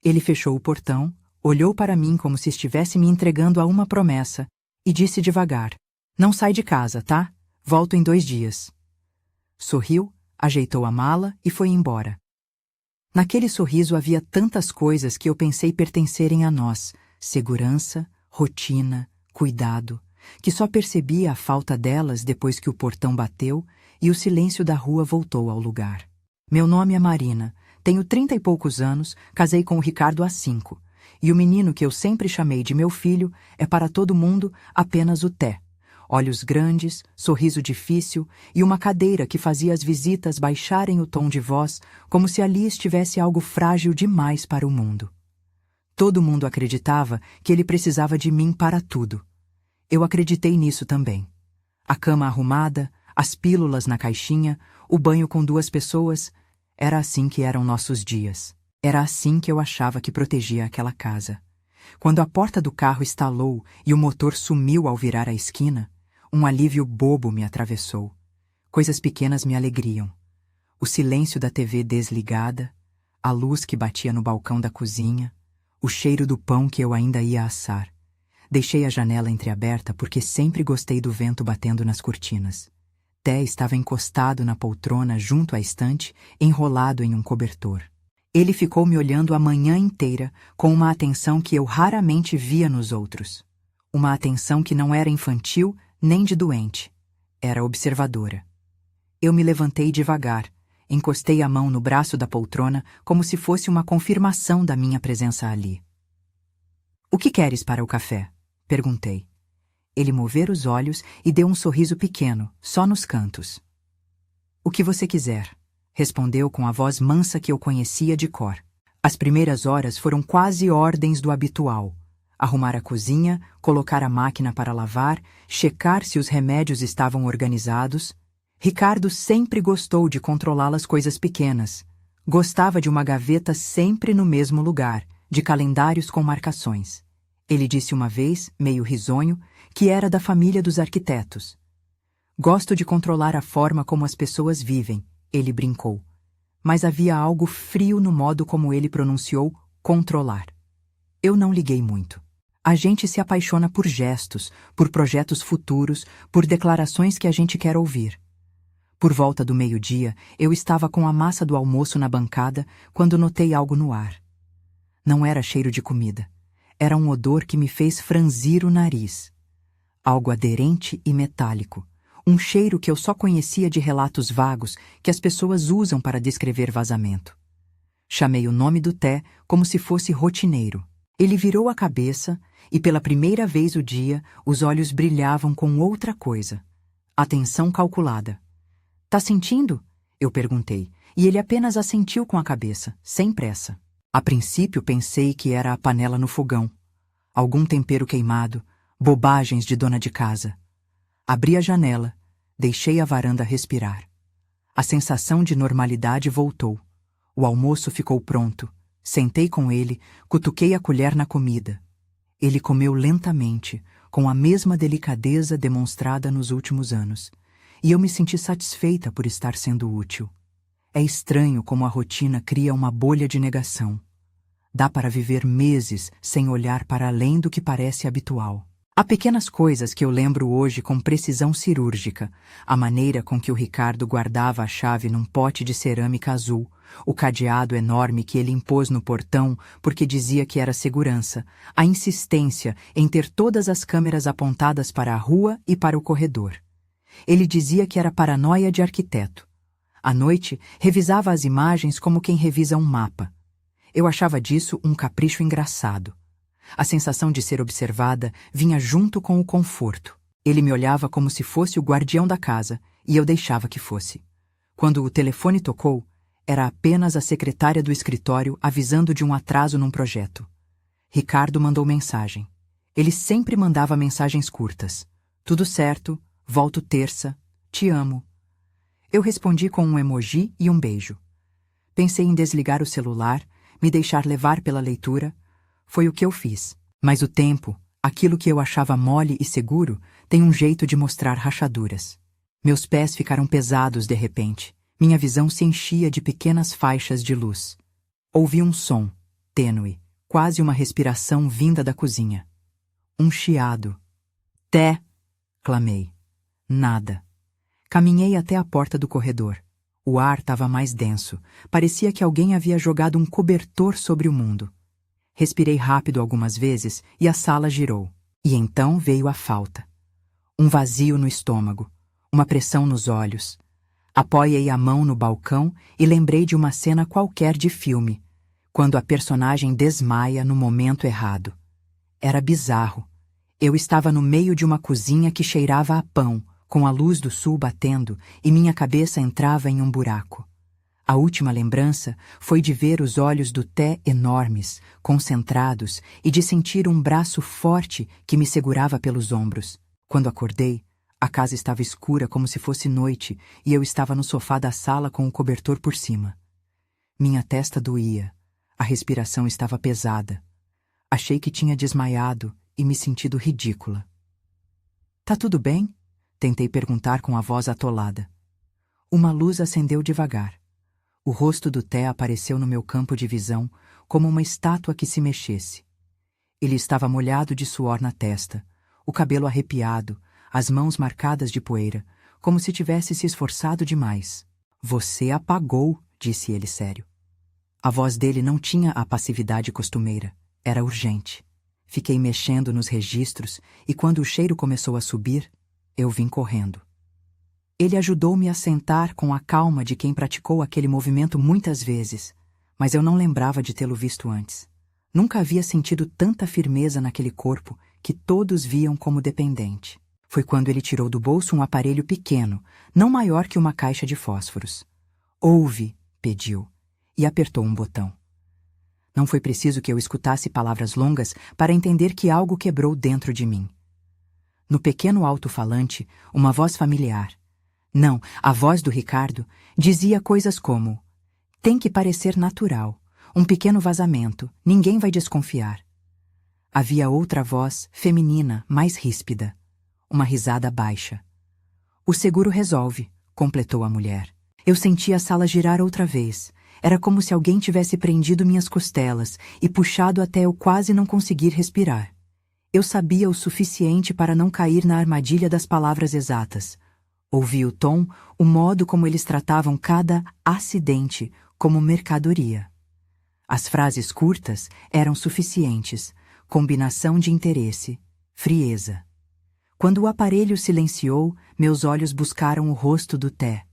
Ele fechou o portão, olhou para mim como se estivesse me entregando a uma promessa e disse devagar: "Não sai de casa, tá? Volto em 2 dias." Sorriu, ajeitou a mala e foi embora. Naquele sorriso havia tantas coisas que eu pensei pertencerem a nós: segurança, rotina, cuidado, que só percebi a falta delas depois que o portão bateu e o silêncio da rua voltou ao lugar. Meu nome é Marina, tenho 30 e poucos anos, casei com o Ricardo há 5, e o menino que eu sempre chamei de meu filho é para todo mundo apenas o Té. Olhos grandes, sorriso difícil e uma cadeira que fazia as visitas baixarem o tom de voz como se ali estivesse algo frágil demais para o mundo. Todo mundo acreditava que ele precisava de mim para tudo. Eu acreditei nisso também. A cama arrumada, as pílulas na caixinha, o banho com 2 pessoas, era assim que eram nossos dias. Era assim que eu achava que protegia aquela casa. Quando a porta do carro estalou e o motor sumiu ao virar a esquina, um alívio bobo me atravessou. Coisas pequenas me alegriam. O silêncio da TV desligada, a luz que batia no balcão da cozinha, o cheiro do pão que eu ainda ia assar. Deixei a janela entreaberta porque sempre gostei do vento batendo nas cortinas. Té estava encostado na poltrona junto à estante, enrolado em um cobertor. Ele ficou me olhando a manhã inteira com uma atenção que eu raramente via nos outros. Uma atenção que não era infantil nem de doente. Era observadora. Eu me levantei devagar, encostei a mão no braço da poltrona como se fosse uma confirmação da minha presença ali. "O que queres para o café?" perguntei. Ele moveu os olhos e deu um sorriso pequeno, só nos cantos. "O que você quiser", respondeu com a voz mansa que eu conhecia de cor. As primeiras horas foram quase ordens do habitual. Arrumar a cozinha, colocar a máquina para lavar, checar se os remédios estavam organizados. Ricardo sempre gostou de controlar as coisas pequenas. Gostava de uma gaveta sempre no mesmo lugar, de calendários com marcações. Ele disse uma vez, meio risonho, que era da família dos arquitetos. "Gosto de controlar a forma como as pessoas vivem", ele brincou. Mas havia algo frio no modo como ele pronunciou controlar. Eu não liguei muito. A gente se apaixona por gestos, por projetos futuros, por declarações que a gente quer ouvir. Por volta do meio-dia, eu estava com a massa do almoço na bancada quando notei algo no ar. Não era cheiro de comida. Era um odor que me fez franzir o nariz. Algo aderente e metálico. Um cheiro que eu só conhecia de relatos vagos que as pessoas usam para descrever vazamento. Chamei o nome do Té como se fosse rotineiro. Ele virou a cabeça e, pela primeira vez o dia, os olhos brilhavam com outra coisa. Atenção calculada. "Tá sentindo?" eu perguntei, e ele apenas assentiu com a cabeça, sem pressa. A princípio pensei que era a panela no fogão. Algum tempero queimado, bobagens de dona de casa. Abri a janela, deixei a varanda respirar. A sensação de normalidade voltou. O almoço ficou pronto. Sentei com ele, cutuquei a colher na comida. Ele comeu lentamente, com a mesma delicadeza demonstrada nos últimos anos, e eu me senti satisfeita por estar sendo útil. É estranho como a rotina cria uma bolha de negação. Dá para viver meses sem olhar para além do que parece habitual. Há pequenas coisas que eu lembro hoje com precisão cirúrgica. A maneira com que o Ricardo guardava a chave num pote de cerâmica azul, o cadeado enorme que ele impôs no portão porque dizia que era segurança, a insistência em ter todas as câmeras apontadas para a rua e para o corredor. Ele dizia que era paranoia de arquiteto. À noite, revisava as imagens como quem revisa um mapa. Eu achava disso um capricho engraçado. A sensação de ser observada vinha junto com o conforto. Ele me olhava como se fosse o guardião da casa, e eu deixava que fosse. Quando o telefone tocou, era apenas a secretária do escritório avisando de um atraso num projeto. Ricardo mandou mensagem. Ele sempre mandava mensagens curtas. "Tudo certo, volto terça, te amo." Eu respondi com um emoji e um beijo. Pensei em desligar o celular, me deixar levar pela leitura. Foi o que eu fiz. Mas o tempo, aquilo que eu achava mole e seguro, tem um jeito de mostrar rachaduras. Meus pés ficaram pesados de repente. Minha visão se enchia de pequenas faixas de luz. Ouvi um som. tênue, quase uma respiração vinda da cozinha. Um chiado. Té! Clamei. Nada. Caminhei até a porta do corredor. O ar estava mais denso. Parecia que alguém havia jogado um cobertor sobre o mundo. Respirei rápido algumas vezes e a sala girou. E então veio a falta. Um vazio no estômago, uma pressão nos olhos. Apoiei a mão no balcão e lembrei de uma cena qualquer de filme, quando a personagem desmaia no momento errado. Era bizarro. Eu estava no meio de uma cozinha que cheirava a pão, com a luz do sul batendo, e minha cabeça entrava em um buraco. A última lembrança foi de ver os olhos do Té enormes, concentrados, e de sentir um braço forte que me segurava pelos ombros. Quando acordei, a casa estava escura como se fosse noite e eu estava no sofá da sala com o cobertor por cima. Minha testa doía, a respiração estava pesada. Achei que tinha desmaiado e me sentido ridícula. Tá tudo bem? Tentei perguntar com a voz atolada. Uma luz acendeu devagar. O rosto do Té apareceu no meu campo de visão como uma estátua que se mexesse. Ele estava molhado de suor na testa, o cabelo arrepiado, as mãos marcadas de poeira, como se tivesse se esforçado demais. Você apagou, disse ele sério. A voz dele não tinha a passividade costumeira, era urgente. Fiquei mexendo nos registros e quando o cheiro começou a subir, eu vim correndo. Ele ajudou-me a sentar com a calma de quem praticou aquele movimento muitas vezes, mas eu não lembrava de tê-lo visto antes. Nunca havia sentido tanta firmeza naquele corpo que todos viam como dependente. Foi quando ele tirou do bolso um aparelho pequeno, não maior que uma caixa de fósforos. Ouve, pediu, e apertou um botão. Não foi preciso que eu escutasse palavras longas para entender que algo quebrou dentro de mim. No pequeno alto-falante, uma voz familiar, não, a voz do Ricardo, dizia coisas como: tem que parecer natural, um pequeno vazamento, ninguém vai desconfiar. Havia outra voz, feminina, mais ríspida, uma risada baixa. O seguro resolve, completou a mulher. Eu senti a sala girar outra vez. Era como se alguém tivesse prendido minhas costelas e puxado até eu quase não conseguir respirar. Eu sabia o suficiente para não cair na armadilha das palavras exatas. Ouvi o tom, o modo como eles tratavam cada acidente como mercadoria. As frases curtas eram suficientes, combinação de interesse, frieza. Quando o aparelho silenciou, meus olhos buscaram o rosto do Té.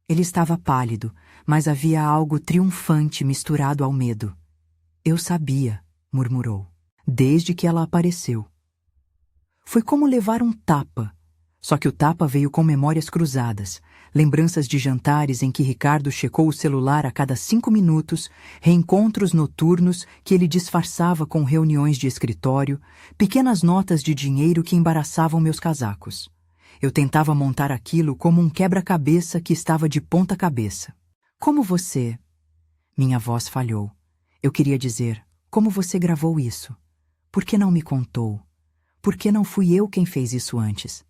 Ele estava pálido, mas havia algo triunfante misturado ao medo. Eu sabia, murmurou, desde que ela apareceu. Foi como levar um tapa. Só que o tapa veio com memórias cruzadas, lembranças de jantares em que Ricardo checou o celular a cada 5 minutos, reencontros noturnos que ele disfarçava com reuniões de escritório, pequenas notas de dinheiro que embaraçavam meus casacos. Eu tentava montar aquilo como um quebra-cabeça que estava de ponta cabeça. Como você? Minha voz falhou. Eu queria dizer, como você gravou isso? Por que não me contou? Por que não fui eu quem fez isso antes?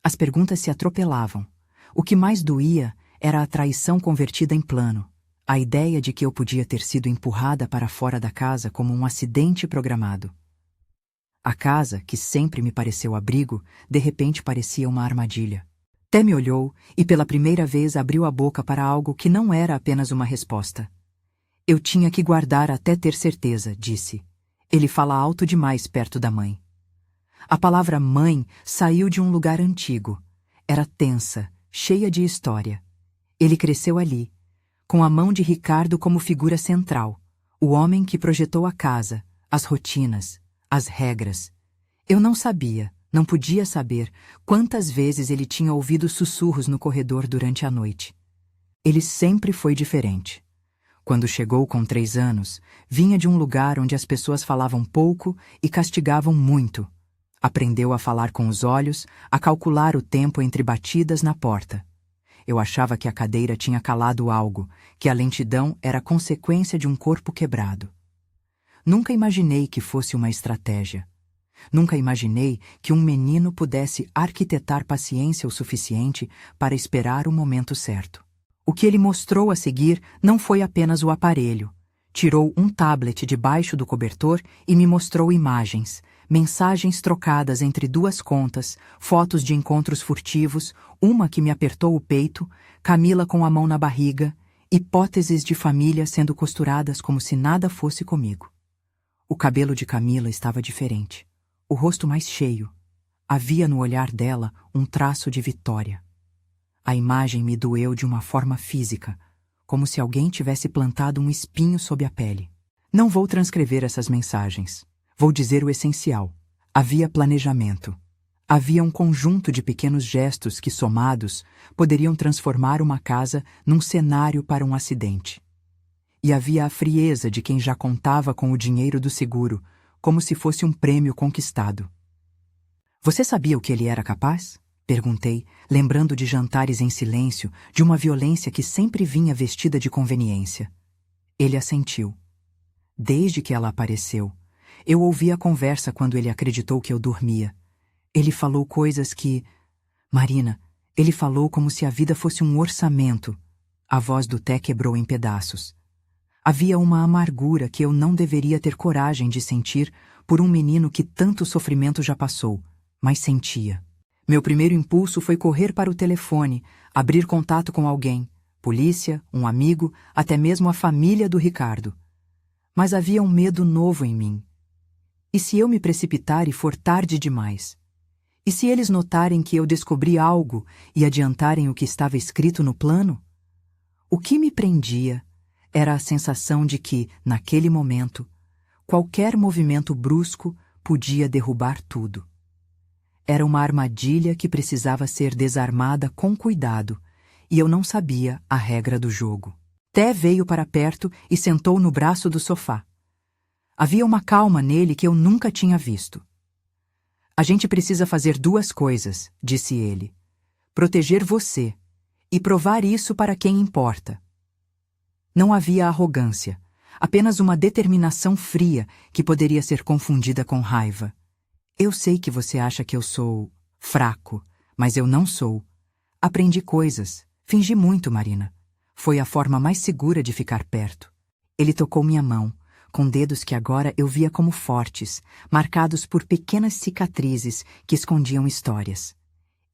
As perguntas se atropelavam. O que mais doía era a traição convertida em plano, a ideia de que eu podia ter sido empurrada para fora da casa como um acidente programado. A casa, que sempre me pareceu abrigo, de repente parecia uma armadilha. Té me olhou e pela primeira vez abriu a boca para algo que não era apenas uma resposta. Eu tinha que guardar até ter certeza, disse. Ele fala alto demais perto da mãe. A palavra mãe saiu de um lugar antigo. Era tensa, cheia de história. Ele cresceu ali, com a mão de Ricardo como figura central, o homem que projetou a casa, as rotinas, as regras. Eu não sabia, não podia saber, quantas vezes ele tinha ouvido sussurros no corredor durante a noite. Ele sempre foi diferente. Quando chegou com 3 anos, vinha de um lugar onde as pessoas falavam pouco e castigavam muito. Aprendeu a falar com os olhos, a calcular o tempo entre batidas na porta. Eu achava que a cadeira tinha calado algo, que a lentidão era consequência de um corpo quebrado. Nunca imaginei que fosse uma estratégia. Nunca imaginei que um menino pudesse arquitetar paciência o suficiente para esperar o momento certo. O que ele mostrou a seguir não foi apenas o aparelho. Tirou um tablet debaixo do cobertor e me mostrou imagens, mensagens trocadas entre duas contas, fotos de encontros furtivos, uma que me apertou o peito, Camila com a mão na barriga, hipóteses de família sendo costuradas como se nada fosse comigo. O cabelo de Camila estava diferente, o rosto mais cheio. Havia no olhar dela um traço de vitória. A imagem me doeu de uma forma física, como se alguém tivesse plantado um espinho sob a pele. Não vou transcrever essas mensagens. Vou dizer o essencial. Havia planejamento. Havia um conjunto de pequenos gestos que, somados, poderiam transformar uma casa num cenário para um acidente. E havia a frieza de quem já contava com o dinheiro do seguro, como se fosse um prêmio conquistado. Você sabia o que ele era capaz? Perguntei, lembrando de jantares em silêncio, de uma violência que sempre vinha vestida de conveniência. Ele assentiu. Desde que ela apareceu, eu ouvi a conversa quando ele acreditou que eu dormia. Ele falou coisas que... Marina, ele falou como se a vida fosse um orçamento. A voz do Té quebrou em pedaços. Havia uma amargura que eu não deveria ter coragem de sentir por um menino que tanto sofrimento já passou, mas sentia. Meu primeiro impulso foi correr para o telefone, abrir contato com alguém, polícia, um amigo, até mesmo a família do Ricardo. Mas havia um medo novo em mim. E se eu me precipitar e for tarde demais? E se eles notarem que eu descobri algo e adiantarem o que estava escrito no plano? O que me prendia era a sensação de que, naquele momento, qualquer movimento brusco podia derrubar tudo. Era uma armadilha que precisava ser desarmada com cuidado, e eu não sabia a regra do jogo. Té veio para perto e sentou no braço do sofá. Havia uma calma nele que eu nunca tinha visto. A gente precisa fazer duas coisas, disse ele. Proteger você e provar isso para quem importa. Não havia arrogância, apenas uma determinação fria que poderia ser confundida com raiva. Eu sei que você acha que eu sou fraco, mas eu não sou. Aprendi coisas, fingi muito, Marina. Foi a forma mais segura de ficar perto. Ele tocou minha mão, com dedos que agora eu via como fortes, marcados por pequenas cicatrizes que escondiam histórias.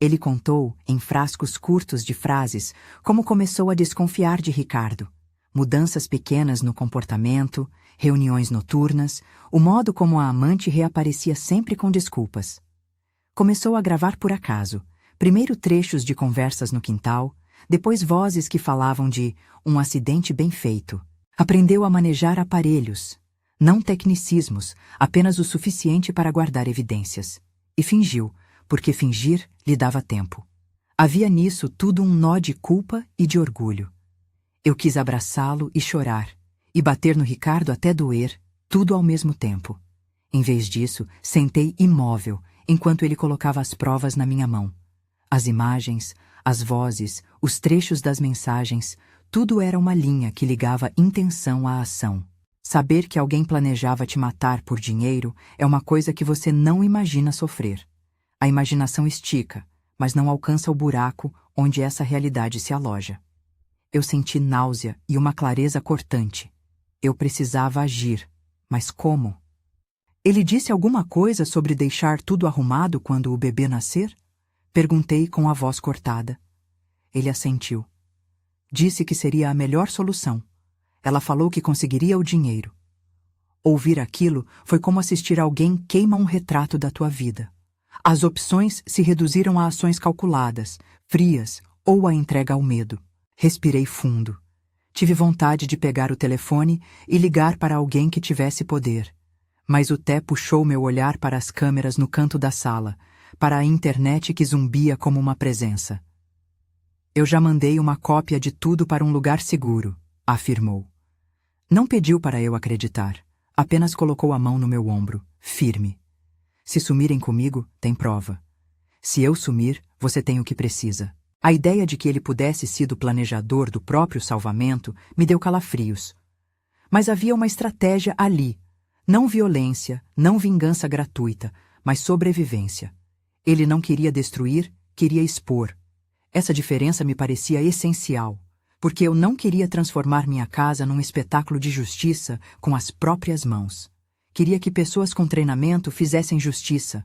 Ele contou, em frascos curtos de frases, como começou a desconfiar de Ricardo. Mudanças pequenas no comportamento, reuniões noturnas, o modo como a amante reaparecia sempre com desculpas. Começou a gravar por acaso, primeiro trechos de conversas no quintal, depois vozes que falavam de um acidente bem feito. Aprendeu a manejar aparelhos, não tecnicismos, apenas o suficiente para guardar evidências. E fingiu, porque fingir lhe dava tempo. Havia nisso tudo um nó de culpa e de orgulho. Eu quis abraçá-lo e chorar, e bater no Ricardo até doer, tudo ao mesmo tempo. Em vez disso, sentei imóvel, enquanto ele colocava as provas na minha mão. As imagens, as vozes, os trechos das mensagens, tudo era uma linha que ligava intenção à ação. Saber que alguém planejava te matar por dinheiro é uma coisa que você não imagina sofrer. A imaginação estica, mas não alcança o buraco onde essa realidade se aloja. Eu senti náusea e uma clareza cortante. Eu precisava agir, mas como? Ele disse alguma coisa sobre deixar tudo arrumado quando o bebê nascer? Perguntei com a voz cortada. Ele assentiu. Disse que seria a melhor solução. Ela falou que conseguiria o dinheiro. Ouvir aquilo foi como assistir alguém queima um retrato da tua vida. As opções se reduziram a ações calculadas, frias ou a entrega ao medo. Respirei fundo. Tive vontade de pegar o telefone e ligar para alguém que tivesse poder. Mas o Té puxou meu olhar para as câmeras no canto da sala, para a internet que zumbia como uma presença. Eu já mandei uma cópia de tudo para um lugar seguro, afirmou. Não pediu para eu acreditar, apenas colocou a mão no meu ombro, firme. Se sumirem comigo, tem prova. Se eu sumir, você tem o que precisa. A ideia de que ele pudesse ser o planejador do próprio salvamento me deu calafrios. Mas havia uma estratégia ali. Não violência, não vingança gratuita, mas sobrevivência. Ele não queria destruir, queria expor. Essa diferença me parecia essencial. Porque eu não queria transformar minha casa num espetáculo de justiça com as próprias mãos. Queria que pessoas com treinamento fizessem justiça.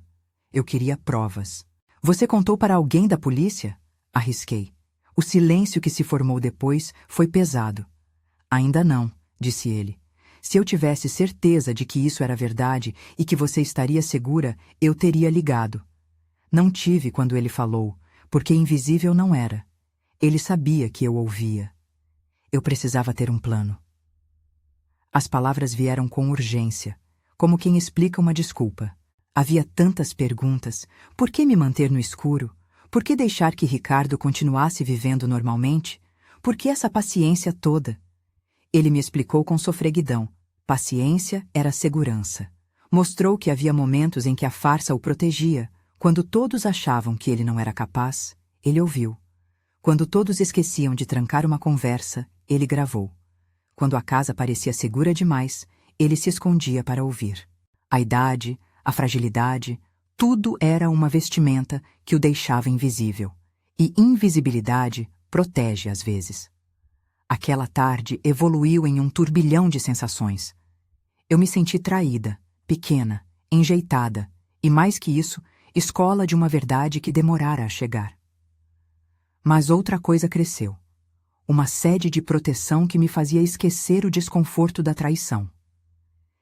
Eu queria provas. Você contou para alguém da polícia? Arrisquei. O silêncio que se formou depois foi pesado. Ainda não, disse ele. Se eu tivesse certeza de que isso era verdade e que você estaria segura, eu teria ligado. Não tive quando ele falou, porque invisível não era. Ele sabia que eu ouvia. Eu precisava ter um plano. As palavras vieram com urgência, como quem explica uma desculpa. Havia tantas perguntas. Por que me manter no escuro? Por que deixar que Ricardo continuasse vivendo normalmente? Por que essa paciência toda? Ele me explicou com sofreguidão. Paciência era segurança. Mostrou que havia momentos em que a farsa o protegia. Quando todos achavam que ele não era capaz, ele ouviu. Quando todos esqueciam de trancar uma conversa, ele gravou. Quando a casa parecia segura demais, ele se escondia para ouvir. A idade, a fragilidade, tudo era uma vestimenta que o deixava invisível. E invisibilidade protege às vezes. Aquela tarde evoluiu em um turbilhão de sensações. Eu me senti traída, pequena, enjeitada, e mais que isso, escola de uma verdade que demorara a chegar. Mas outra coisa cresceu. Uma sede de proteção que me fazia esquecer o desconforto da traição.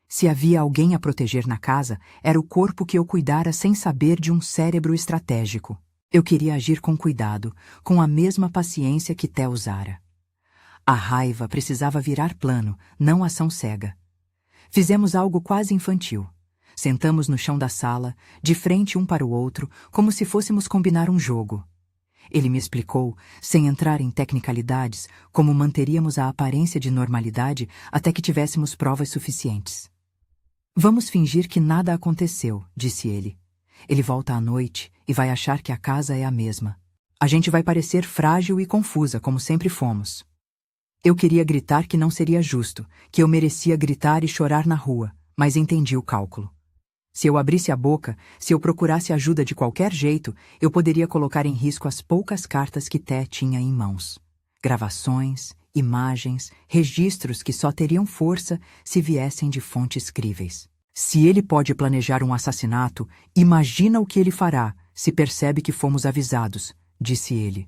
Se havia alguém a proteger na casa, era o corpo que eu cuidara sem saber de um cérebro estratégico. Eu queria agir com cuidado, com a mesma paciência que Té usara. A raiva precisava virar plano, não ação cega. Fizemos algo quase infantil. Sentamos no chão da sala, de frente um para o outro, como se fôssemos combinar um jogo. Ele me explicou, sem entrar em tecnicalidades, como manteríamos a aparência de normalidade até que tivéssemos provas suficientes. Vamos fingir que nada aconteceu, disse ele. Ele volta à noite e vai achar que a casa é a mesma. A gente vai parecer frágil e confusa, como sempre fomos. Eu queria gritar que não seria justo, que eu merecia gritar e chorar na rua, mas entendi o cálculo. Se eu abrisse a boca, se eu procurasse ajuda de qualquer jeito, eu poderia colocar em risco as poucas cartas que Té tinha em mãos. Gravações, imagens, registros que só teriam força se viessem de fontes críveis. Se ele pode planejar um assassinato, imagina o que ele fará se percebe que fomos avisados, disse ele.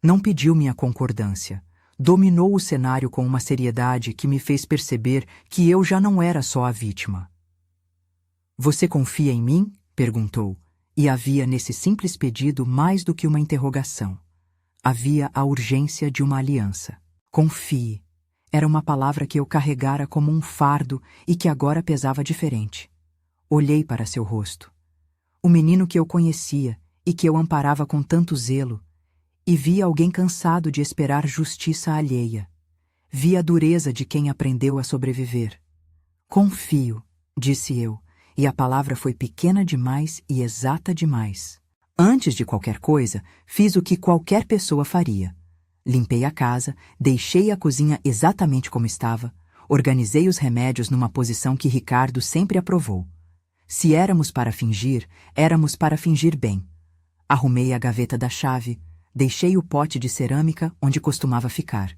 Não pediu minha concordância. Dominou o cenário com uma seriedade que me fez perceber que eu já não era só a vítima. Você confia em mim? Perguntou, e havia nesse simples pedido mais do que uma interrogação. Havia a urgência de uma aliança. Confie. Era uma palavra que eu carregara como um fardo e que agora pesava diferente. Olhei para seu rosto. O menino que eu conhecia e que eu amparava com tanto zelo, e vi alguém cansado de esperar justiça alheia. Vi a dureza de quem aprendeu a sobreviver. Confio, disse eu, e a palavra foi pequena demais e exata demais. Antes de qualquer coisa, fiz o que qualquer pessoa faria. Limpei a casa, deixei a cozinha exatamente como estava, organizei os remédios numa posição que Ricardo sempre aprovou. Se éramos para fingir bem. Arrumei a gaveta da chave, deixei o pote de cerâmica onde costumava ficar.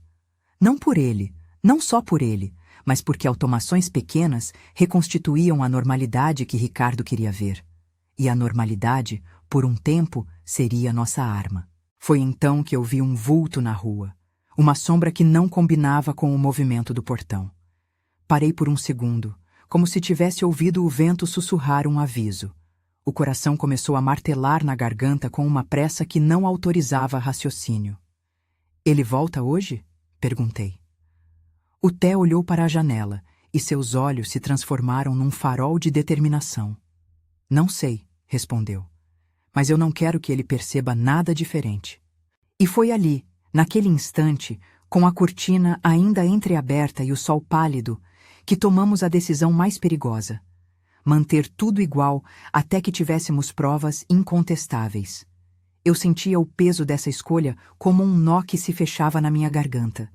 Não por ele, não só por ele, mas porque automações pequenas reconstituíam a normalidade que Ricardo queria ver. E a normalidade, por um tempo, seria nossa arma. Foi então que eu vi um vulto na rua, uma sombra que não combinava com o movimento do portão. Parei por um segundo, como se tivesse ouvido o vento sussurrar um aviso. O coração começou a martelar na garganta com uma pressa que não autorizava raciocínio. Ele volta hoje? Perguntei. O Té olhou para a janela e seus olhos se transformaram num farol de determinação. Não sei, respondeu. Mas eu não quero que ele perceba nada diferente. E foi ali, naquele instante, com a cortina ainda entreaberta e o sol pálido, que tomamos a decisão mais perigosa. Manter tudo igual até que tivéssemos provas incontestáveis. Eu sentia o peso dessa escolha como um nó que se fechava na minha garganta.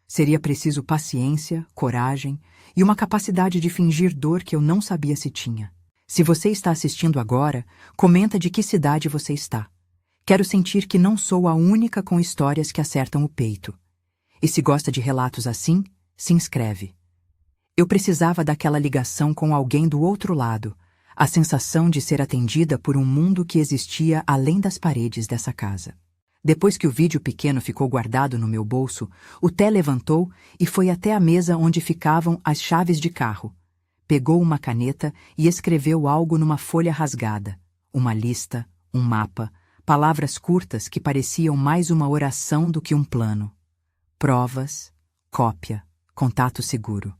Seria preciso paciência, coragem e uma capacidade de fingir dor que eu não sabia se tinha. Se você está assistindo agora, comenta de que cidade você está. Quero sentir que não sou a única com histórias que acertam o peito. E se gosta de relatos assim, se inscreve. Eu precisava daquela ligação com alguém do outro lado, a sensação de ser atendida por um mundo que existia além das paredes dessa casa. Depois que o vídeo pequeno ficou guardado no meu bolso, o Té levantou e foi até a mesa onde ficavam as chaves de carro. Pegou uma caneta e escreveu algo numa folha rasgada. Uma lista, um mapa, palavras curtas que pareciam mais uma oração do que um plano. Provas, cópia, contato seguro.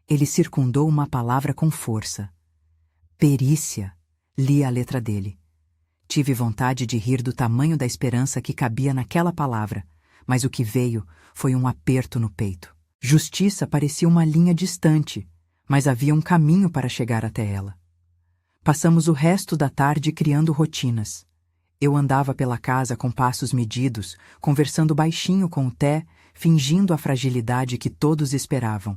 Ele circundou uma palavra com força. Perícia. Li a letra dele. Tive vontade de rir do tamanho da esperança que cabia naquela palavra, mas o que veio foi um aperto no peito. Justiça parecia uma linha distante, mas havia um caminho para chegar até ela. Passamos o resto da tarde criando rotinas. Eu andava pela casa com passos medidos, conversando baixinho com o Té, fingindo a fragilidade que todos esperavam.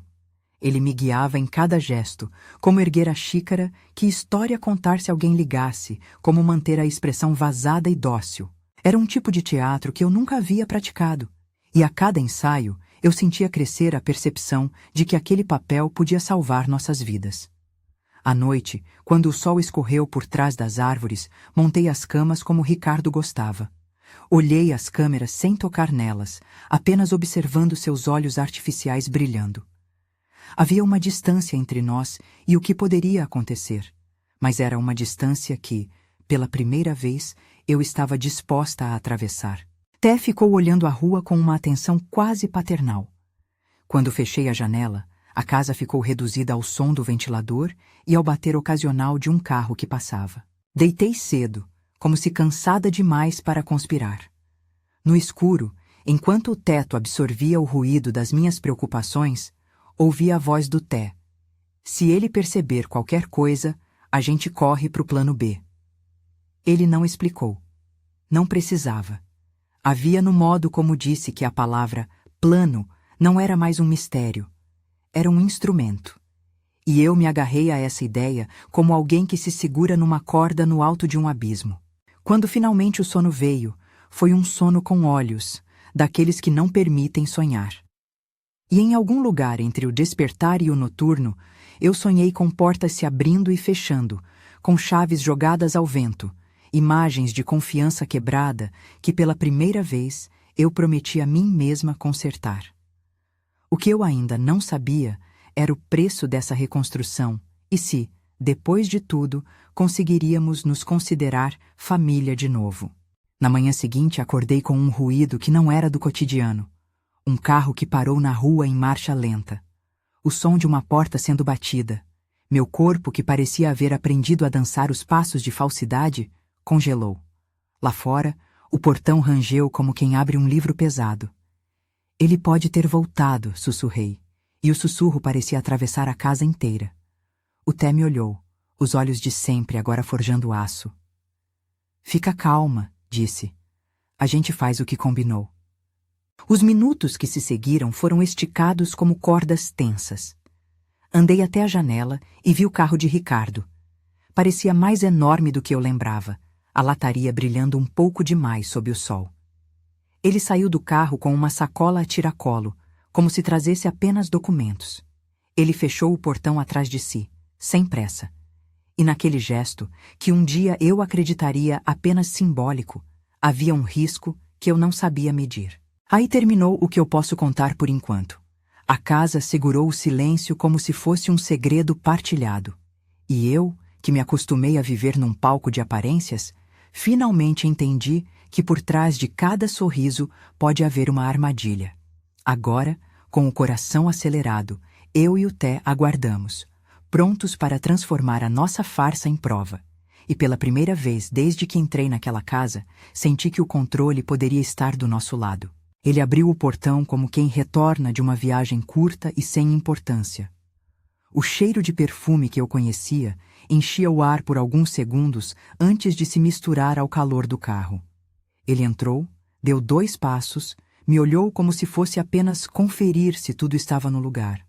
Ele me guiava em cada gesto, como erguer a xícara, que história contar se alguém ligasse, como manter a expressão vazada e dócil. Era um tipo de teatro que eu nunca havia praticado, e a cada ensaio eu sentia crescer a percepção de que aquele papel podia salvar nossas vidas. À noite, quando o sol escorreu por trás das árvores, montei as camas como Ricardo gostava. Olhei as câmeras sem tocar nelas, apenas observando seus olhos artificiais brilhando. Havia uma distância entre nós e o que poderia acontecer, mas era uma distância que, pela primeira vez, eu estava disposta a atravessar. Té ficou olhando a rua com uma atenção quase paternal. Quando fechei a janela, a casa ficou reduzida ao som do ventilador e ao bater ocasional de um carro que passava. Deitei cedo, como se cansada demais para conspirar. No escuro, enquanto o teto absorvia o ruído das minhas preocupações, ouvi a voz do Té. Se ele perceber qualquer coisa, a gente corre para o plano B. Ele não explicou. Não precisava. Havia no modo como disse que a palavra plano não era mais um mistério. Era um instrumento. E eu me agarrei a essa ideia como alguém que se segura numa corda no alto de um abismo. Quando finalmente o sono veio, foi um sono com olhos, daqueles que não permitem sonhar. E em algum lugar entre o despertar e o noturno, eu sonhei com portas se abrindo e fechando, com chaves jogadas ao vento, imagens de confiança quebrada que pela primeira vez eu prometi a mim mesma consertar. O que eu ainda não sabia era o preço dessa reconstrução e se, depois de tudo, conseguiríamos nos considerar família de novo. Na manhã seguinte acordei com um ruído que não era do cotidiano. Um carro que parou na rua em marcha lenta. O som de uma porta sendo batida. Meu corpo, que parecia haver aprendido a dançar os passos de falsidade, congelou. Lá fora, o portão rangeu como quem abre um livro pesado. Ele pode ter voltado, sussurrei, e o sussurro parecia atravessar a casa inteira. O Té me olhou, os olhos de sempre agora forjando aço. Fica calma, disse. A gente faz o que combinou. Os minutos que se seguiram foram esticados como cordas tensas. Andei até a janela e vi o carro de Ricardo. Parecia mais enorme do que eu lembrava, a lataria brilhando um pouco demais sob o sol. Ele saiu do carro com uma sacola a tiracolo, como se trazesse apenas documentos. Ele fechou o portão atrás de si, sem pressa. E naquele gesto, que um dia eu acreditaria apenas simbólico, havia um risco que eu não sabia medir. Aí terminou o que eu posso contar por enquanto. A casa segurou o silêncio como se fosse um segredo partilhado. E eu, que me acostumei a viver num palco de aparências, finalmente entendi que por trás de cada sorriso pode haver uma armadilha. Agora, com o coração acelerado, eu e o Té aguardamos, prontos para transformar a nossa farsa em prova. E pela primeira vez desde que entrei naquela casa, senti que o controle poderia estar do nosso lado. Ele abriu o portão como quem retorna de uma viagem curta e sem importância. O cheiro de perfume que eu conhecia enchia o ar por alguns segundos antes de se misturar ao calor do carro. Ele entrou, deu 2 passos, me olhou como se fosse apenas conferir se tudo estava no lugar.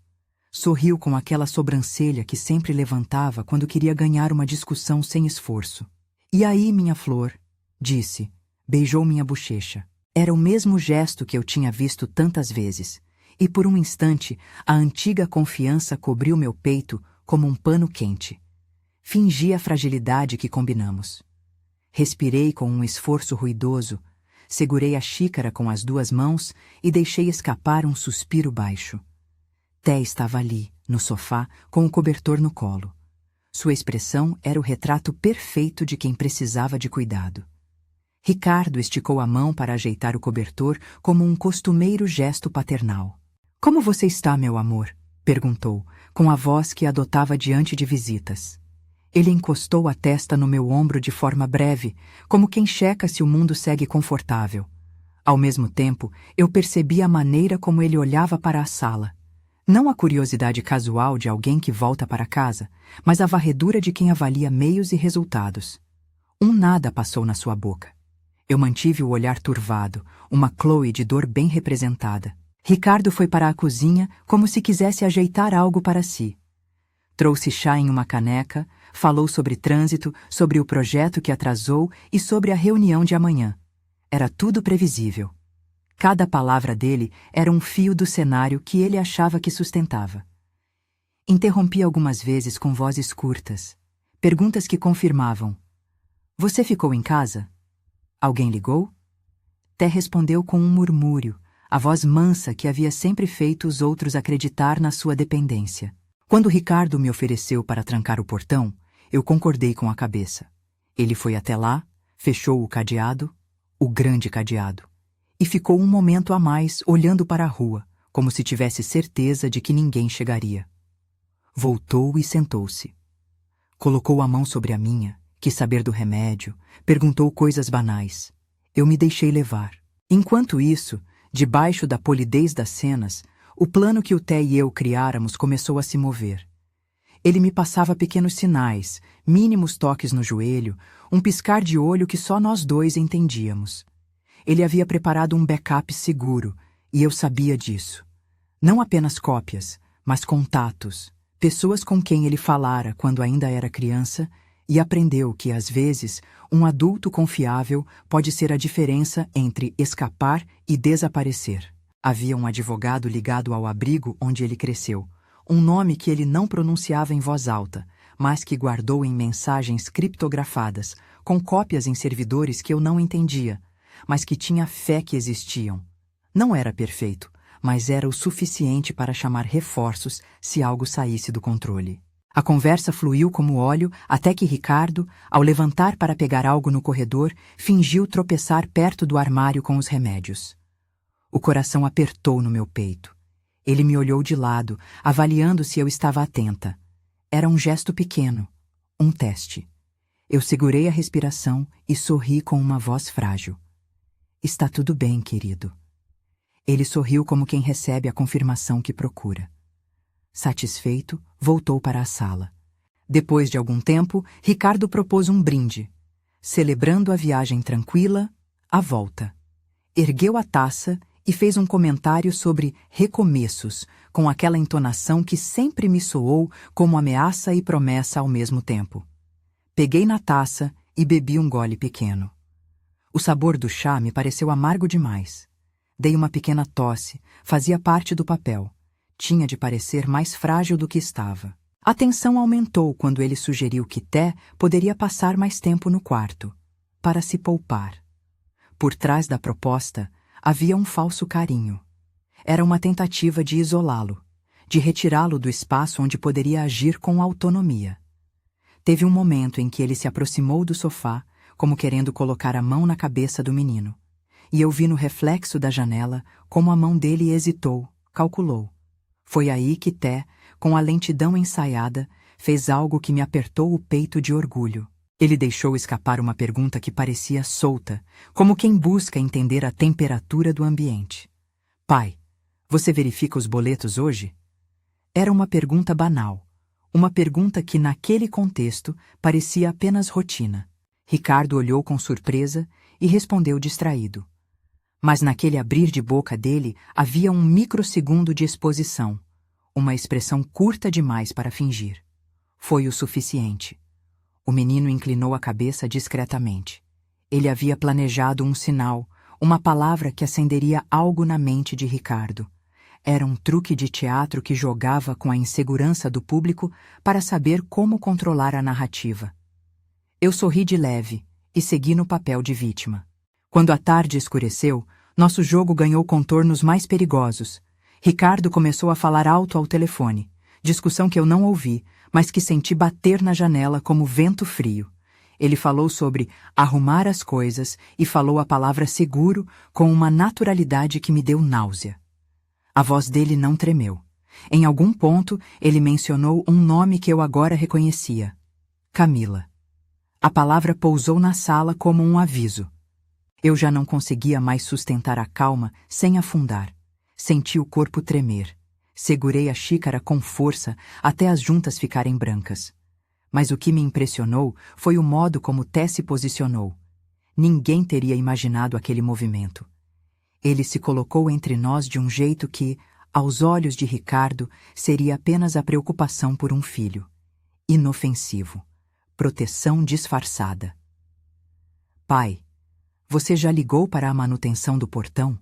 Sorriu com aquela sobrancelha que sempre levantava quando queria ganhar uma discussão sem esforço. "E aí, minha flor?", disse. Beijou minha bochecha. Era o mesmo gesto que eu tinha visto tantas vezes, e por um instante a antiga confiança cobriu meu peito como um pano quente. Fingi a fragilidade que combinamos. Respirei com um esforço ruidoso, segurei a xícara com as 2 mãos e deixei escapar um suspiro baixo. Té estava ali, no sofá, com o cobertor no colo. Sua expressão era o retrato perfeito de quem precisava de cuidado. Ricardo esticou a mão para ajeitar o cobertor como um costumeiro gesto paternal. "Como você está, meu amor?" perguntou, com a voz que adotava diante de visitas. Ele encostou a testa no meu ombro de forma breve, como quem checa se o mundo segue confortável. Ao mesmo tempo, eu percebi a maneira como ele olhava para a sala. Não a curiosidade casual de alguém que volta para casa, mas a varredura de quem avalia meios e resultados. Nada passou na sua boca. Eu mantive o olhar turvado, uma Chloe de dor bem representada. Ricardo foi para a cozinha como se quisesse ajeitar algo para si. Trouxe chá em uma caneca, falou sobre trânsito, sobre o projeto que atrasou e sobre a reunião de amanhã. Era tudo previsível. Cada palavra dele era um fio do cenário que ele achava que sustentava. Interrompi algumas vezes com vozes curtas, perguntas que confirmavam: "Você ficou em casa? Alguém ligou?" Té respondeu com um murmúrio, a voz mansa que havia sempre feito os outros acreditar na sua dependência. Quando Ricardo me ofereceu para trancar o portão, eu concordei com a cabeça. Ele foi até lá, fechou o cadeado, o grande cadeado, e ficou um momento a mais olhando para a rua, como se tivesse certeza de que ninguém chegaria. Voltou e sentou-se. Colocou a mão sobre a minha, quis saber do remédio, perguntou coisas banais. Eu me deixei levar. Enquanto isso, debaixo da polidez das cenas, o plano que o Té e eu criáramos começou a se mover. Ele me passava pequenos sinais, mínimos toques no joelho, um piscar de olho que só nós 2 entendíamos. Ele havia preparado um backup seguro, e eu sabia disso. Não apenas cópias, mas contatos, pessoas com quem ele falara quando ainda era criança e aprendeu que, às vezes, um adulto confiável pode ser a diferença entre escapar e desaparecer. Havia um advogado ligado ao abrigo onde ele cresceu, um nome que ele não pronunciava em voz alta, mas que guardou em mensagens criptografadas, com cópias em servidores que eu não entendia, mas que tinha fé que existiam. Não era perfeito, mas era o suficiente para chamar reforços se algo saísse do controle. A conversa fluiu como óleo até que Ricardo, ao levantar para pegar algo no corredor, fingiu tropeçar perto do armário com os remédios. O coração apertou no meu peito. Ele me olhou de lado, avaliando se eu estava atenta. Era um gesto pequeno, um teste. Eu segurei a respiração e sorri com uma voz frágil. "Está tudo bem, querido." Ele sorriu como quem recebe a confirmação que procura. Satisfeito, voltou para a sala. Depois de algum tempo, Ricardo propôs um brinde, celebrando a viagem tranquila, a volta. Ergueu a taça e fez um comentário sobre recomeços, com aquela entonação que sempre me soou como ameaça e promessa ao mesmo tempo. Peguei na taça e bebi um gole pequeno. O sabor do chá me pareceu amargo demais. Dei uma pequena tosse, fazia parte do papel. Tinha de parecer mais frágil do que estava. A tensão aumentou quando ele sugeriu que Té poderia passar mais tempo no quarto, para se poupar. Por trás da proposta, havia um falso carinho. Era uma tentativa de isolá-lo, de retirá-lo do espaço onde poderia agir com autonomia. Teve um momento em que ele se aproximou do sofá, como querendo colocar a mão na cabeça do menino, e eu vi no reflexo da janela como a mão dele hesitou, calculou. Foi aí que Té, com a lentidão ensaiada, fez algo que me apertou o peito de orgulho. Ele deixou escapar uma pergunta que parecia solta, como quem busca entender a temperatura do ambiente. "Pai, você verifica os boletos hoje?" Era uma pergunta banal, uma pergunta que naquele contexto parecia apenas rotina. Ricardo olhou com surpresa e respondeu distraído. Mas naquele abrir de boca dele havia um microsegundo de exposição, uma expressão curta demais para fingir. Foi o suficiente. O menino inclinou a cabeça discretamente. Ele havia planejado um sinal, Uma palavra que acenderia algo na mente de Ricardo. Era um truque de teatro que jogava com a insegurança do público para saber como controlar a narrativa. Eu sorri de leve e segui no papel de vítima. Quando a tarde escureceu, nosso jogo ganhou contornos mais perigosos. Ricardo começou a falar alto ao telefone, discussão que eu não ouvi, mas que senti bater na janela como vento frio. Ele falou sobre arrumar as coisas e falou a palavra seguro com uma naturalidade que me deu náusea. A voz dele não tremeu. Em algum ponto, ele mencionou um nome que eu agora reconhecia: Camila. A palavra pousou na sala como um aviso. Eu já não conseguia mais sustentar a calma sem afundar. Senti o corpo tremer. Segurei a xícara com força até as juntas ficarem brancas. Mas o que me impressionou foi o modo como Té se posicionou. Ninguém teria imaginado aquele movimento. Ele se colocou entre nós de um jeito que, aos olhos de Ricardo, seria apenas a preocupação por um filho. Inofensivo. Proteção disfarçada. Pai, você já ligou para a manutenção do portão?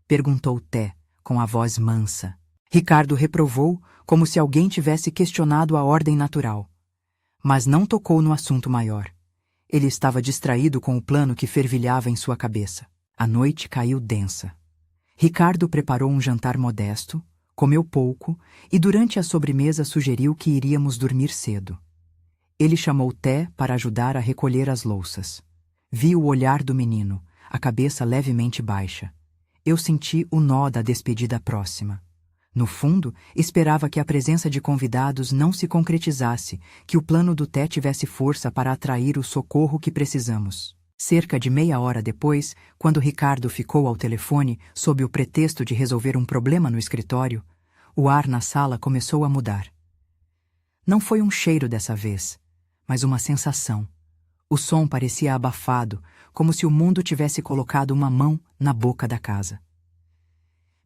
Perguntou Té, com a voz mansa. Ricardo reprovou, como se alguém tivesse questionado a ordem natural. Mas não tocou no assunto maior. Ele estava distraído com o plano que fervilhava em sua cabeça. A noite caiu densa. Ricardo preparou um jantar modesto, comeu pouco e durante a sobremesa sugeriu que iríamos dormir cedo. Ele chamou Té para ajudar a recolher as louças. Vi o olhar do menino, a cabeça levemente baixa. Eu senti o nó da despedida próxima. No fundo, esperava que a presença de convidados não se concretizasse, que o plano do Té tivesse força para atrair o socorro que precisamos. Cerca de meia hora depois, quando Ricardo ficou ao telefone sob o pretexto de resolver um problema no escritório, o ar na sala começou a mudar. Não foi um cheiro dessa vez, mas uma sensação. O som parecia abafado, como se o mundo tivesse colocado uma mão na boca da casa.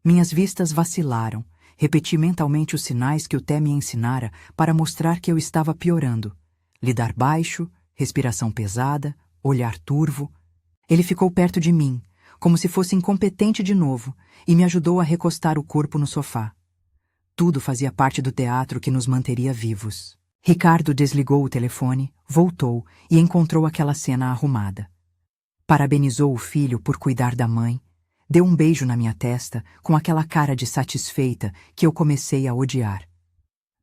Minhas vistas vacilaram. Repeti mentalmente os sinais que o Té me ensinara para mostrar que eu estava piorando. Lidar baixo, respiração pesada, olhar turvo. Ele ficou perto de mim, como se fosse incompetente de novo, e me ajudou a recostar o corpo no sofá. Tudo fazia parte do teatro que nos manteria vivos. Ricardo desligou o telefone, voltou e encontrou aquela cena arrumada. Parabenizou o filho por cuidar da mãe, deu um beijo na minha testa com aquela cara de satisfeita que eu comecei a odiar.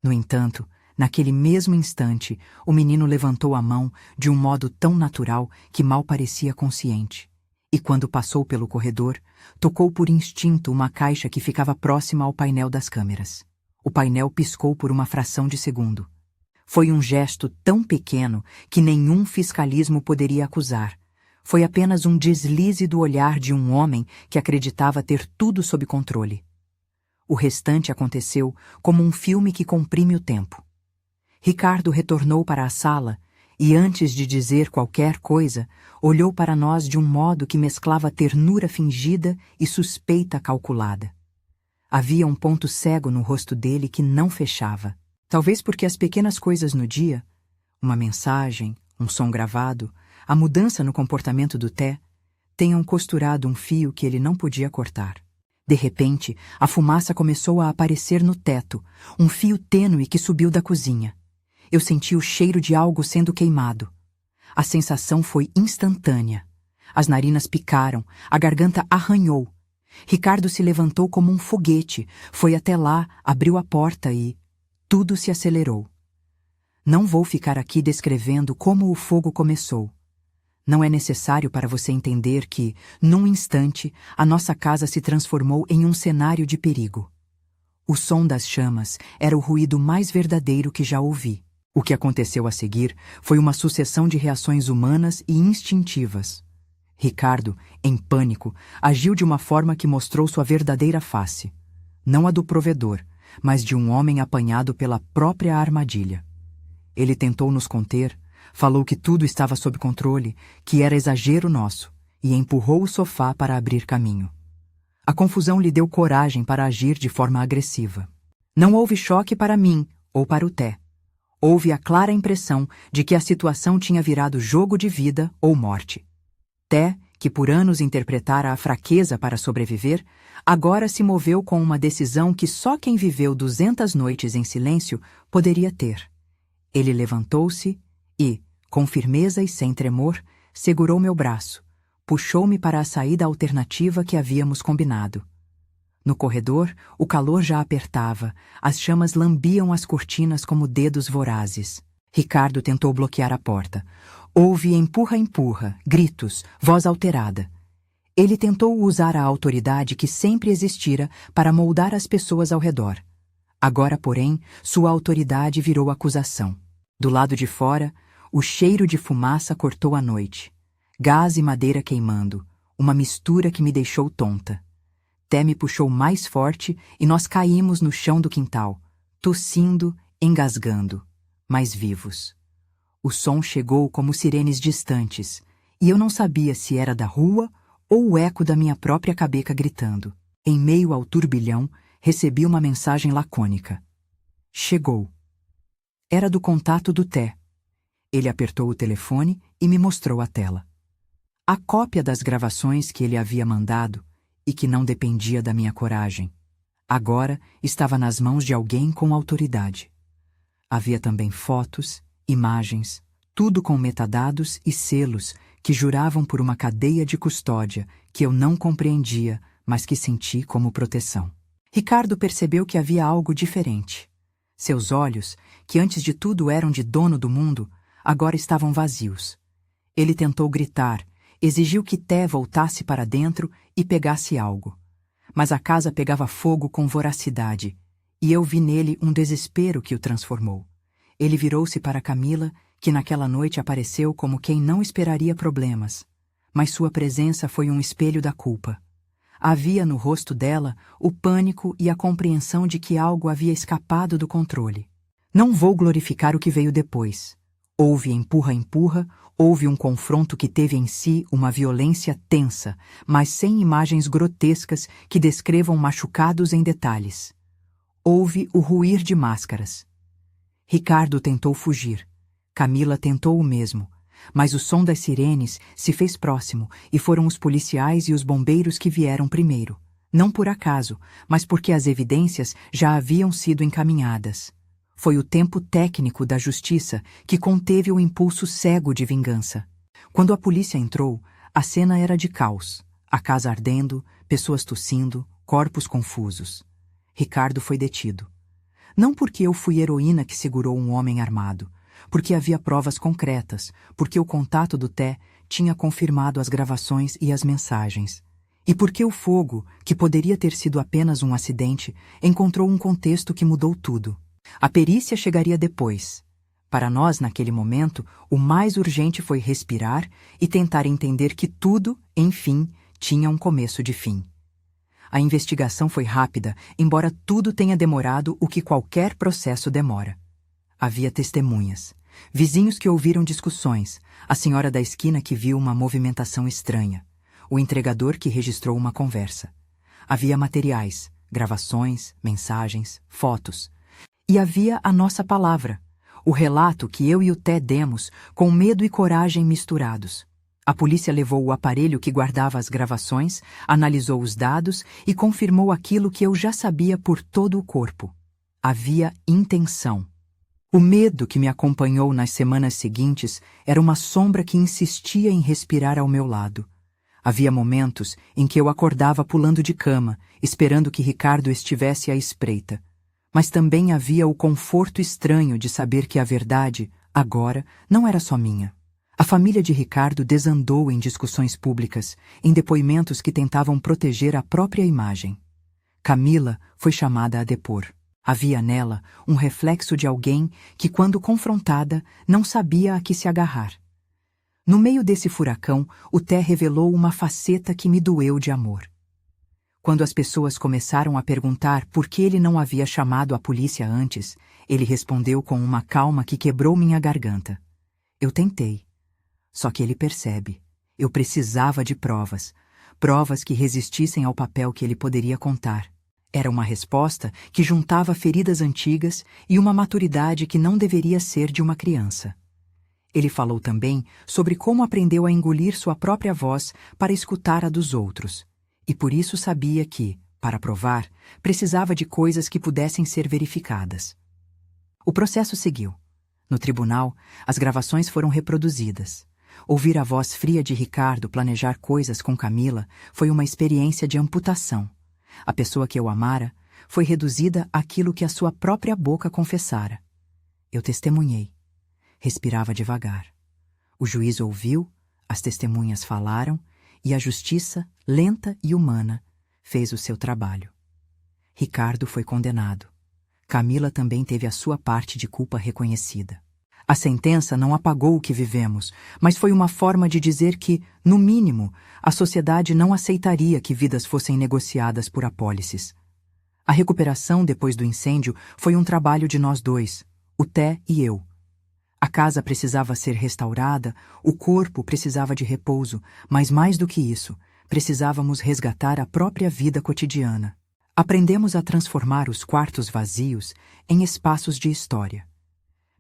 No entanto, naquele mesmo instante, o menino levantou a mão de um modo tão natural que mal parecia consciente. E quando passou pelo corredor, tocou por instinto uma caixa que ficava próxima ao painel das câmeras. O painel piscou por uma fração de segundo. Foi um gesto tão pequeno que nenhum fiscalismo poderia acusar. Foi apenas um deslize do olhar de um homem que acreditava ter tudo sob controle. O restante aconteceu como um filme que comprime o tempo. Ricardo retornou para a sala e, antes de dizer qualquer coisa, olhou para nós de um modo que mesclava ternura fingida e suspeita calculada. Havia um ponto cego no rosto dele que não fechava. Talvez porque as pequenas coisas no dia, uma mensagem, um som gravado, a mudança no comportamento do Té, tenham costurado um fio que ele não podia cortar. De repente, a fumaça começou a aparecer no teto, um fio tênue que subiu da cozinha. Eu senti o cheiro de algo sendo queimado. A sensação foi instantânea. As narinas picaram, a garganta arranhou. Ricardo se levantou como um foguete, foi até lá, abriu a porta e tudo se acelerou. Não vou ficar aqui descrevendo como o fogo começou. Não é necessário para você entender que, num instante, a nossa casa se transformou em um cenário de perigo. O som das chamas era o ruído mais verdadeiro que já ouvi. O que aconteceu a seguir foi uma sucessão de reações humanas e instintivas. Ricardo, em pânico, agiu de uma forma que mostrou sua verdadeira face. Não a do provedor, mas de um homem apanhado pela própria armadilha. Ele tentou nos conter, falou que tudo estava sob controle, que era exagero nosso, e empurrou o sofá para abrir caminho. A confusão lhe deu coragem para agir de forma agressiva. Não houve choque para mim ou para o Té. Houve a clara impressão de que a situação tinha virado jogo de vida ou morte. Té, que por anos interpretara a fraqueza para sobreviver, agora se moveu com uma decisão que só quem viveu 200 noites em silêncio poderia ter. Ele levantou-se e, com firmeza e sem tremor, segurou meu braço, puxou-me para a saída alternativa que havíamos combinado. No corredor, o calor já apertava, as chamas lambiam as cortinas como dedos vorazes. Ricardo tentou bloquear a porta. Houve empurra-empurra, gritos, voz alterada. Ele tentou usar a autoridade que sempre existira para moldar as pessoas ao redor. Agora, porém, sua autoridade virou acusação. Do lado de fora, o cheiro de fumaça cortou a noite. Gás e madeira queimando, uma mistura que me deixou tonta. Té me puxou mais forte e nós caímos no chão do quintal, tossindo, engasgando, mas vivos. O som chegou como sirenes distantes, e eu não sabia se era da rua ou o eco da minha própria cabeça gritando. Em meio ao turbilhão, recebi uma mensagem lacônica. Chegou. Era do contato do Té. Ele apertou o telefone e me mostrou a tela. A cópia das gravações que ele havia mandado e que não dependia da minha coragem. Agora estava nas mãos de alguém com autoridade. Havia também fotos, imagens, tudo com metadados e selos que juravam por uma cadeia de custódia que eu não compreendia, mas que senti como proteção. Ricardo percebeu que havia algo diferente. Seus olhos, que antes de tudo eram de dono do mundo, agora estavam vazios. Ele tentou gritar, exigiu que Té voltasse para dentro e pegasse algo. Mas a casa pegava fogo com voracidade, e eu vi nele um desespero que o transformou. Ele virou-se para Camila, que naquela noite apareceu como quem não esperaria problemas. Mas sua presença foi um espelho da culpa. Havia no rosto dela o pânico e a compreensão de que algo havia escapado do controle. Não vou glorificar o que veio depois. Houve empurra-empurra, houve um confronto que teve em si uma violência tensa, mas sem imagens grotescas que descrevam machucados em detalhes. Houve o ruir de máscaras. Ricardo tentou fugir. Camila tentou o mesmo, mas o som das sirenes se fez próximo e foram os policiais e os bombeiros que vieram primeiro. Não por acaso, mas porque as evidências já haviam sido encaminhadas. Foi o tempo técnico da justiça que conteve o impulso cego de vingança. Quando a polícia entrou, a cena era de caos. A casa ardendo, pessoas tossindo, corpos confusos. Ricardo foi detido. Não porque eu fui heroína que segurou um homem armado, porque havia provas concretas, porque o contato do Té tinha confirmado as gravações e as mensagens. E porque o fogo, que poderia ter sido apenas um acidente, encontrou um contexto que mudou tudo. A perícia chegaria depois. Para nós, naquele momento, o mais urgente foi respirar e tentar entender que tudo, enfim, tinha um começo de fim. A investigação foi rápida, embora tudo tenha demorado o que qualquer processo demora. Havia testemunhas, vizinhos que ouviram discussões, a senhora da esquina que viu uma movimentação estranha, o entregador que registrou uma conversa. Havia materiais, gravações, mensagens, fotos. E havia a nossa palavra, o relato que eu e o Té demos com medo e coragem misturados. A polícia levou o aparelho que guardava as gravações, analisou os dados e confirmou aquilo que eu já sabia por todo o corpo. Havia intenção. O medo que me acompanhou nas semanas seguintes era uma sombra que insistia em respirar ao meu lado. Havia momentos em que eu acordava pulando de cama, esperando que Ricardo estivesse à espreita. Mas também havia o conforto estranho de saber que a verdade, agora, não era só minha. A família de Ricardo desandou em discussões públicas, em depoimentos que tentavam proteger a própria imagem. Camila foi chamada a depor. Havia nela um reflexo de alguém que, quando confrontada, não sabia a que se agarrar. No meio desse furacão, o Té revelou uma faceta que me doeu de amor. Quando as pessoas começaram a perguntar por que ele não havia chamado a polícia antes, ele respondeu com uma calma que quebrou minha garganta. Eu tentei. Só que ele percebe. Eu precisava de provas. Provas que resistissem ao papel que ele poderia contar. Era uma resposta que juntava feridas antigas e uma maturidade que não deveria ser de uma criança. Ele falou também sobre como aprendeu a engolir sua própria voz para escutar a dos outros, e por isso sabia que, para provar, precisava de coisas que pudessem ser verificadas. O processo seguiu. No tribunal, as gravações foram reproduzidas. Ouvir a voz fria de Ricardo planejar coisas com Camila foi uma experiência de amputação. A pessoa que eu amara foi reduzida àquilo que a sua própria boca confessara. Eu testemunhei. Respirava devagar. O juiz ouviu, as testemunhas falaram, e a justiça, lenta e humana, fez o seu trabalho. Ricardo foi condenado. Camila também teve a sua parte de culpa reconhecida. A sentença não apagou o que vivemos, mas foi uma forma de dizer que, no mínimo, a sociedade não aceitaria que vidas fossem negociadas por apólices. A recuperação depois do incêndio foi um trabalho de nós dois, o Té e eu. A casa precisava ser restaurada, o corpo precisava de repouso, mas mais do que isso, precisávamos resgatar a própria vida cotidiana. Aprendemos a transformar os quartos vazios em espaços de história.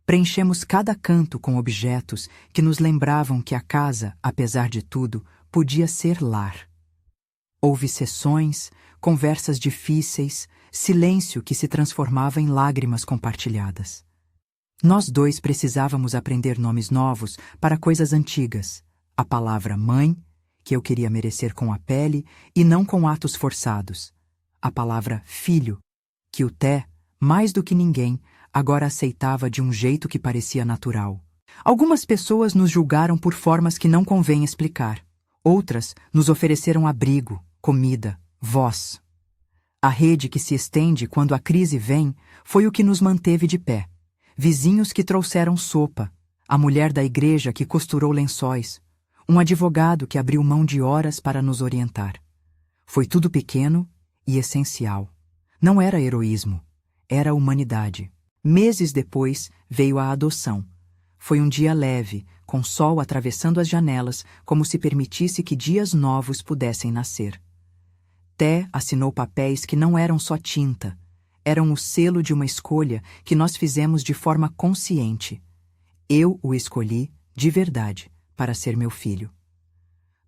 Preenchemos cada canto com objetos que nos lembravam que a casa, apesar de tudo, podia ser lar. Houve sessões, conversas difíceis, silêncio que se transformava em lágrimas compartilhadas. Nós dois precisávamos aprender nomes novos para coisas antigas. A palavra mãe, que eu queria merecer com a pele e não com atos forçados. A palavra filho, que o Té, mais do que ninguém, agora aceitava de um jeito que parecia natural. Algumas pessoas nos julgaram por formas que não convém explicar. Outras nos ofereceram abrigo, comida, voz. A rede que se estende quando a crise vem foi o que nos manteve de pé. Vizinhos que trouxeram sopa, a mulher da igreja que costurou lençóis, um advogado que abriu mão de horas para nos orientar. Foi tudo pequeno e essencial. Não era heroísmo, era humanidade. Meses depois veio a adoção. Foi um dia leve, com sol atravessando as janelas, como se permitisse que dias novos pudessem nascer. Té assinou papéis que não eram só tinta, eram o selo de uma escolha que nós fizemos de forma consciente. Eu o escolhi, de verdade, para ser meu filho.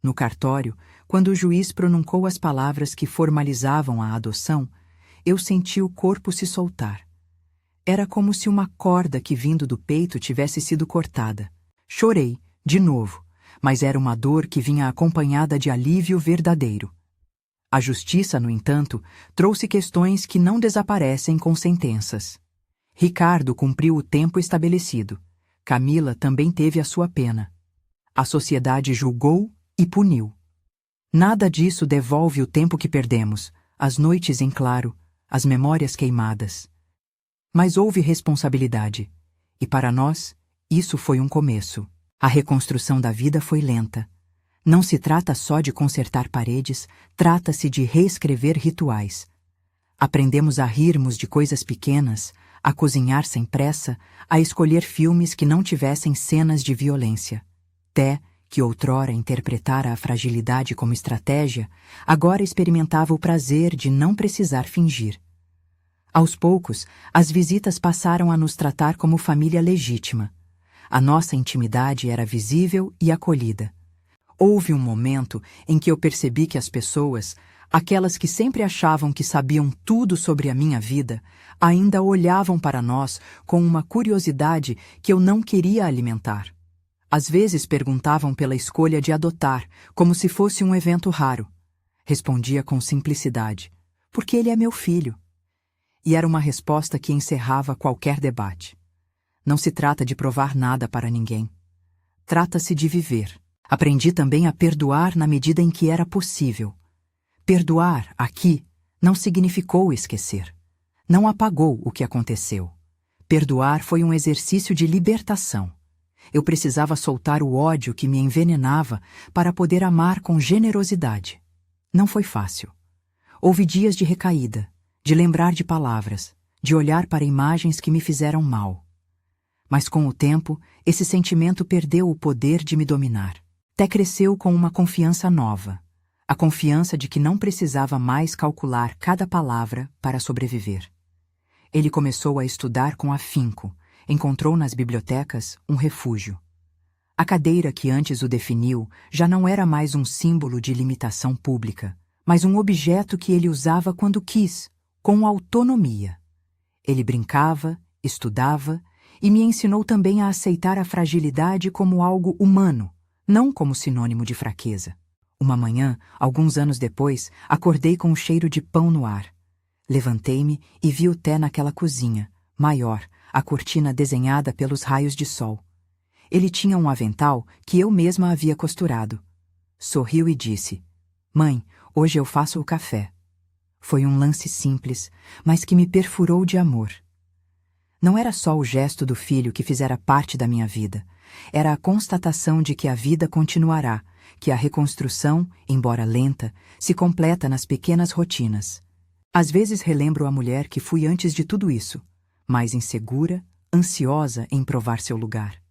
No cartório, quando o juiz pronunciou as palavras que formalizavam a adoção, eu senti o corpo se soltar. Era como se uma corda que vindo do peito tivesse sido cortada. Chorei, de novo, mas era uma dor que vinha acompanhada de alívio verdadeiro. A justiça, no entanto, trouxe questões que não desaparecem com sentenças. Ricardo cumpriu o tempo estabelecido. Camila também teve a sua pena. A sociedade julgou e puniu. Nada disso devolve o tempo que perdemos, as noites em claro, as memórias queimadas. Mas houve responsabilidade, e para nós, isso foi um começo. A reconstrução da vida foi lenta. Não se trata só de consertar paredes, trata-se de reescrever rituais. Aprendemos a rirmos de coisas pequenas, a cozinhar sem pressa, a escolher filmes que não tivessem cenas de violência. Té, que outrora interpretara a fragilidade como estratégia, agora experimentava o prazer de não precisar fingir. Aos poucos, as visitas passaram a nos tratar como família legítima. A nossa intimidade era visível e acolhida. Houve um momento em que eu percebi que as pessoas, aquelas que sempre achavam que sabiam tudo sobre a minha vida, ainda olhavam para nós com uma curiosidade que eu não queria alimentar. Às vezes perguntavam pela escolha de adotar, como se fosse um evento raro. Respondia com simplicidade: porque ele é meu filho. E era uma resposta que encerrava qualquer debate. Não se trata de provar nada para ninguém. Trata-se de viver. Aprendi também a perdoar na medida em que era possível. Perdoar, aqui, não significou esquecer. Não apagou o que aconteceu. Perdoar foi um exercício de libertação. Eu precisava soltar o ódio que me envenenava para poder amar com generosidade. Não foi fácil. Houve dias de recaída, de lembrar de palavras, de olhar para imagens que me fizeram mal. Mas com o tempo, esse sentimento perdeu o poder de me dominar. Té cresceu com uma confiança nova, a confiança de que não precisava mais calcular cada palavra para sobreviver. Ele começou a estudar com afinco, encontrou nas bibliotecas um refúgio. A cadeira que antes o definiu já não era mais um símbolo de limitação pública, mas um objeto que ele usava quando quis, com autonomia. Ele brincava, estudava e me ensinou também a aceitar a fragilidade como algo humano, não como sinônimo de fraqueza. Uma manhã, alguns anos depois, acordei com um cheiro de pão no ar. Levantei-me e vi o Té naquela cozinha, maior, a cortina desenhada pelos raios de sol. Ele tinha um avental que eu mesma havia costurado. Sorriu e disse: "Mãe, hoje eu faço o café." Foi um lance simples, mas que me perfurou de amor. Não era só o gesto do filho que fizera parte da minha vida. Era a constatação de que a vida continuará, que a reconstrução, embora lenta, se completa nas pequenas rotinas. Às vezes relembro a mulher que fui antes de tudo isso, mais insegura, ansiosa em provar seu lugar.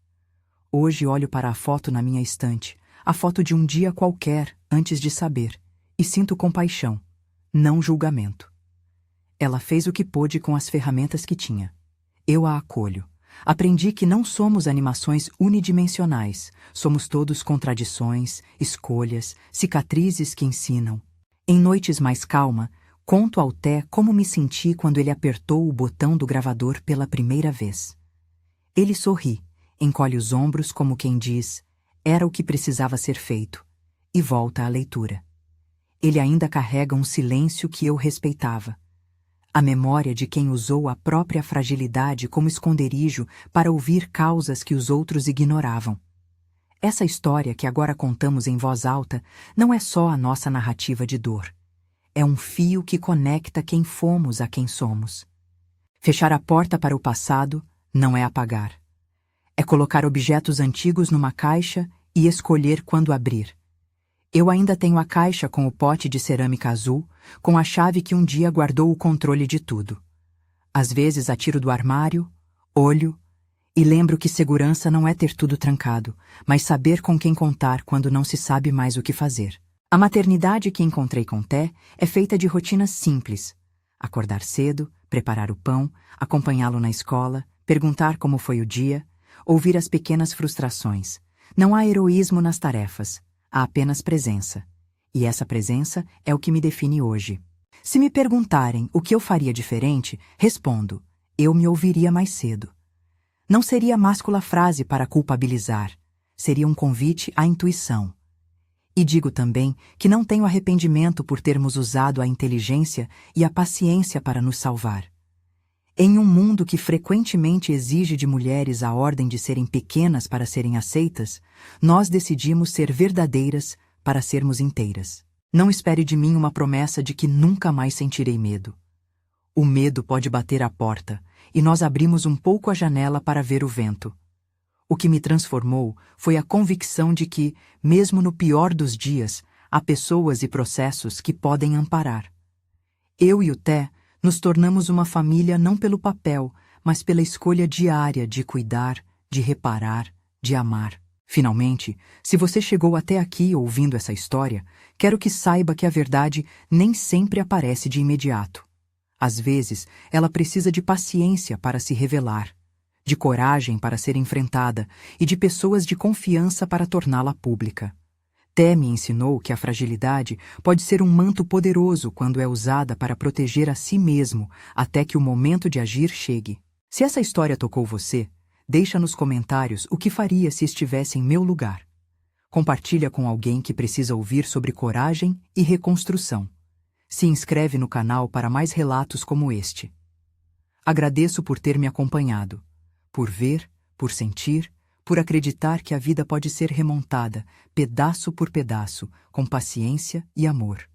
Hoje olho para a foto na minha estante, a foto de um dia qualquer antes de saber, e sinto compaixão, não julgamento. Ela fez o que pôde com as ferramentas que tinha. Eu a acolho. Aprendi que não somos animações unidimensionais, somos todos contradições, escolhas, cicatrizes que ensinam. Em noites mais calma, conto ao Té como me senti quando ele apertou o botão do gravador pela primeira vez. Ele sorri, encolhe os ombros como quem diz: era o que precisava ser feito, e volta à leitura. Ele ainda carrega um silêncio que eu respeitava. A memória de quem usou a própria fragilidade como esconderijo para ouvir causas que os outros ignoravam. Essa história que agora contamos em voz alta não é só a nossa narrativa de dor. É um fio que conecta quem fomos a quem somos. Fechar a porta para o passado não é apagar. É colocar objetos antigos numa caixa e escolher quando abrir. Eu ainda tenho a caixa com o pote de cerâmica azul, com a chave que um dia guardou o controle de tudo. Às vezes atiro do armário, olho, e lembro que segurança não é ter tudo trancado, mas saber com quem contar quando não se sabe mais o que fazer. A maternidade que encontrei com Té é feita de rotinas simples. Acordar cedo, preparar o pão, acompanhá-lo na escola, perguntar como foi o dia, ouvir as pequenas frustrações. Não há heroísmo nas tarefas. Há apenas presença. E essa presença é o que me define hoje. Se me perguntarem o que eu faria diferente, respondo: eu me ouviria mais cedo. Não seria máscula frase para culpabilizar. Seria um convite à intuição. E digo também que não tenho arrependimento por termos usado a inteligência e a paciência para nos salvar. Em um mundo que frequentemente exige de mulheres a ordem de serem pequenas para serem aceitas, nós decidimos ser verdadeiras para sermos inteiras. Não espere de mim uma promessa de que nunca mais sentirei medo. O medo pode bater à porta, e nós abrimos um pouco a janela para ver o vento. O que me transformou foi a convicção de que, mesmo no pior dos dias, há pessoas e processos que podem amparar. Eu e o Té nos tornamos uma família não pelo papel, mas pela escolha diária de cuidar, de reparar, de amar. Finalmente, se você chegou até aqui ouvindo essa história, quero que saiba que a verdade nem sempre aparece de imediato. Às vezes, ela precisa de paciência para se revelar, de coragem para ser enfrentada e de pessoas de confiança para torná-la pública. Té me ensinou que a fragilidade pode ser um manto poderoso quando é usada para proteger a si mesmo até que o momento de agir chegue. Se essa história tocou você, deixa nos comentários o que faria se estivesse em meu lugar. Compartilha com alguém que precisa ouvir sobre coragem e reconstrução. Se inscreve no canal para mais relatos como este. Agradeço por ter me acompanhado, por ver, por sentir, por acreditar que a vida pode ser remontada, pedaço por pedaço, com paciência e amor.